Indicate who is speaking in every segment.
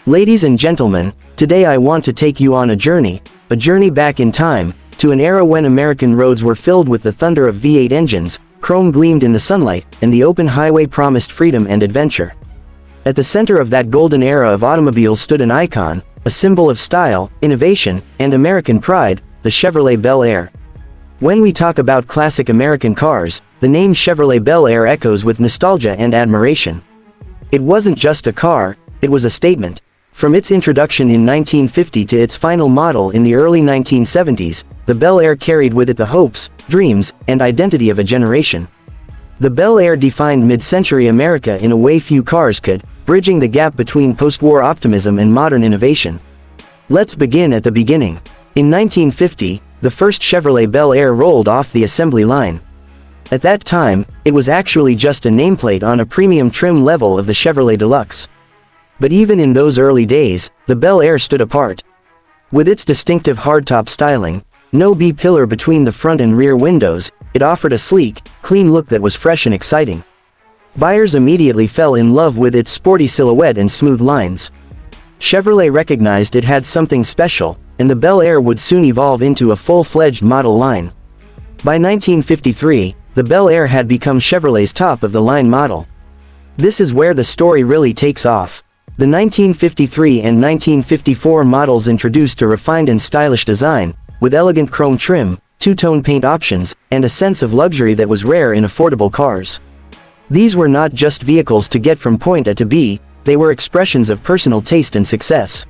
Speaker 1: Ladies and gentlemen, today I want to take you on a journey back in time, to an era when American roads were filled with the thunder of V8 engines, chrome gleamed in the sunlight, and the open highway promised freedom and adventure. At the center of that golden era of automobiles stood an icon, a symbol of style, innovation, and American pride, the Chevrolet Bel Air. When we talk about classic American cars, the name Chevrolet Bel Air echoes with nostalgia and admiration. It wasn't just a car, it was a statement. From its introduction in 1950 to its final model in the early 1970s, the Bel Air carried with it the hopes, dreams, and identity of a generation. The Bel Air defined mid-century America in a way few cars could, bridging the gap between post-war optimism and modern innovation. Let's begin at the beginning. In 1950, the first Chevrolet Bel Air rolled off the assembly line. At that time, it was actually just a nameplate on a premium trim level of the Chevrolet Deluxe. But even in those early days, the Bel Air stood apart. With its distinctive hardtop styling, no B-pillar between the front and rear windows, it offered a sleek, clean look that was fresh and exciting. Buyers immediately fell in love with its sporty silhouette and smooth lines. Chevrolet recognized it had something special, and the Bel Air would soon evolve into a full-fledged model line. By 1953, the Bel Air had become Chevrolet's top-of-the-line model. This is where the story really takes off. The 1953 and 1954 models introduced a refined and stylish design, with elegant chrome trim, two-tone paint options, and a sense of luxury that was rare in affordable cars. These were not just vehicles to get from point A to B, they were expressions of personal taste and success.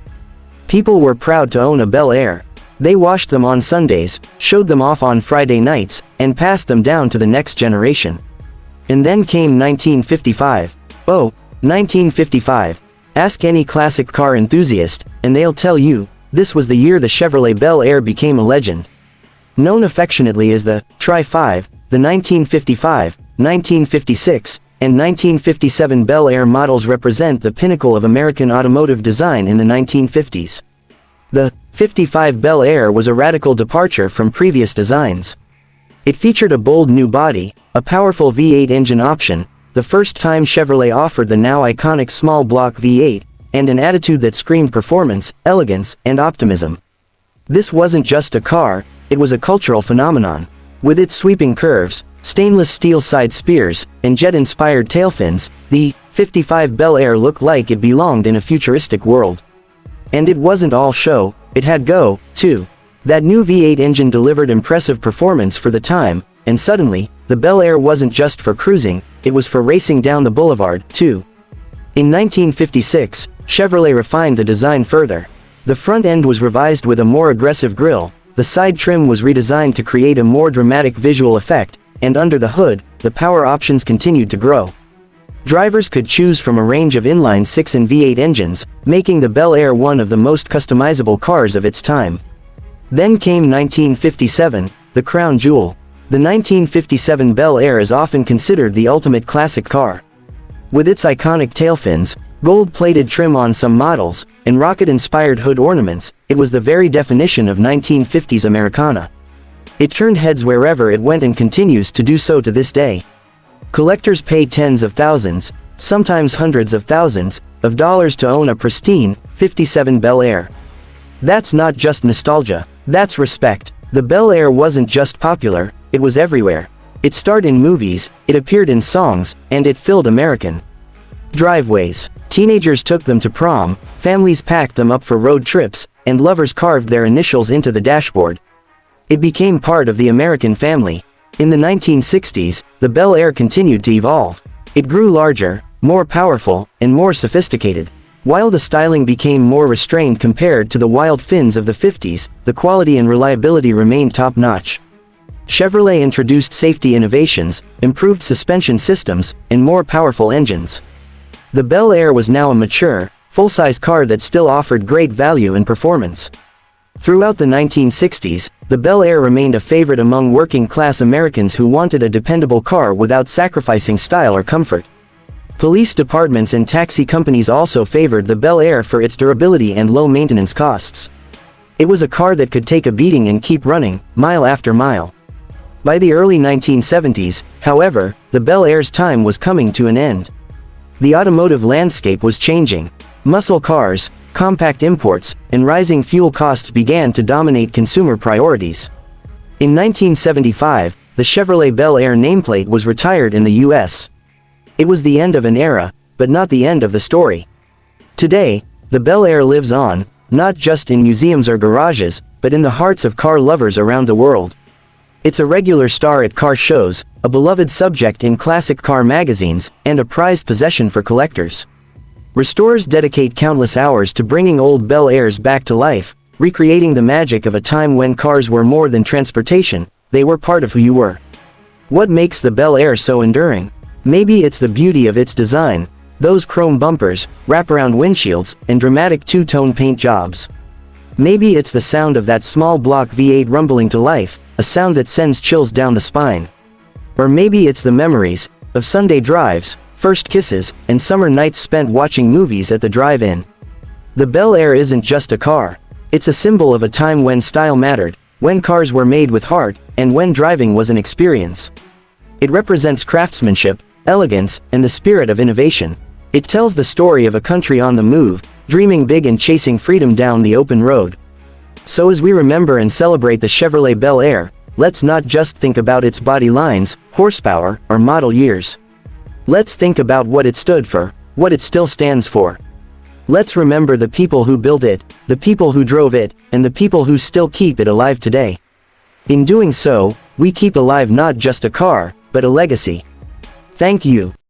Speaker 1: People were proud to own a Bel Air. They washed them on Sundays, showed them off on Friday nights, and passed them down to the next generation. And then came 1955. Oh, 1955. Ask any classic car enthusiast, and they'll tell you, this was the year the Chevrolet Bel Air became a legend. Known affectionately as the Tri-5, the 1955, 1956, and 1957 Bel Air models represent the pinnacle of American automotive design in the 1950s. The 55 Bel Air was a radical departure from previous designs. It featured a bold new body, a powerful V8 engine option, the first time Chevrolet offered the now iconic small block V8, and an attitude that screamed performance, elegance, and optimism. This wasn't just a car, it was a cultural phenomenon. With its sweeping curves, stainless steel side spears, and jet-inspired tail fins, the 55 Bel Air looked like it belonged in a futuristic world. And it wasn't all show, it had go, too. That new V8 engine delivered impressive performance for the time, and suddenly, the Bel Air wasn't just for cruising, it was for racing down the boulevard, too. In 1956, Chevrolet refined the design further. The front end was revised with a more aggressive grille, the side trim was redesigned to create a more dramatic visual effect, and under the hood, the power options continued to grow. Drivers could choose from a range of inline-6 and V8 engines, making the Bel Air one of the most customizable cars of its time. Then came 1957, the crown jewel. The 1957 Bel Air is often considered the ultimate classic car. With its iconic tail fins, gold-plated trim on some models, and rocket-inspired hood ornaments, it was the very definition of 1950s Americana. It turned heads wherever it went and continues to do so to this day. Collectors pay tens of thousands, sometimes hundreds of thousands, of dollars to own a pristine, 57 Bel Air. That's not just nostalgia, that's respect. The Bel Air wasn't just popular, it was everywhere. It starred in movies, it appeared in songs, and it filled American driveways. Teenagers took them to prom, families packed them up for road trips, and lovers carved their initials into the dashboard. It became part of the American family. In the 1960s, the Bel Air continued to evolve. It grew larger, more powerful, and more sophisticated. While the styling became more restrained compared to the wild fins of the 50s, the quality and reliability remained top-notch. Chevrolet introduced safety innovations, improved suspension systems, and more powerful engines. The Bel Air was now a mature, full-size car that still offered great value and performance. Throughout the 1960s, the Bel Air remained a favorite among working-class Americans who wanted a dependable car without sacrificing style or comfort. Police departments and taxi companies also favored the Bel Air for its durability and low maintenance costs. It was a car that could take a beating and keep running, mile after mile. By the early 1970s, however, the Bel Air's time was coming to an end. The automotive landscape was changing. Muscle cars, compact imports, and rising fuel costs began to dominate consumer priorities. In 1975, the Chevrolet Bel Air nameplate was retired in the U.S. It was the end of an era, but not the end of the story. Today, the Bel Air lives on, not just in museums or garages, but in the hearts of car lovers around the world. It's a regular star at car shows, a beloved subject in classic car magazines, and a prized possession for collectors. Restorers dedicate countless hours to bringing old Bel Airs back to life, recreating the magic of a time when cars were more than transportation, they were part of who you were. What makes the Bel Air so enduring? Maybe it's the beauty of its design, those chrome bumpers, wraparound windshields, and dramatic two-tone paint jobs. Maybe it's the sound of that small block V8 rumbling to life, a sound that sends chills down the spine. Or maybe it's the memories of Sunday drives, first kisses, and summer nights spent watching movies at the drive-in. The Bel Air isn't just a car. It's a symbol of a time when style mattered, when cars were made with heart, and when driving was an experience. It represents craftsmanship, elegance, and the spirit of innovation. It tells the story of a country on the move, dreaming big and chasing freedom down the open road. So as we remember and celebrate the Chevrolet Bel Air, let's not just think about its body lines, horsepower, or model years. Let's think about what it stood for, what it still stands for. Let's remember the people who built it, the people who drove it, and the people who still keep it alive today. In doing so, we keep alive not just a car, but a legacy. Thank you.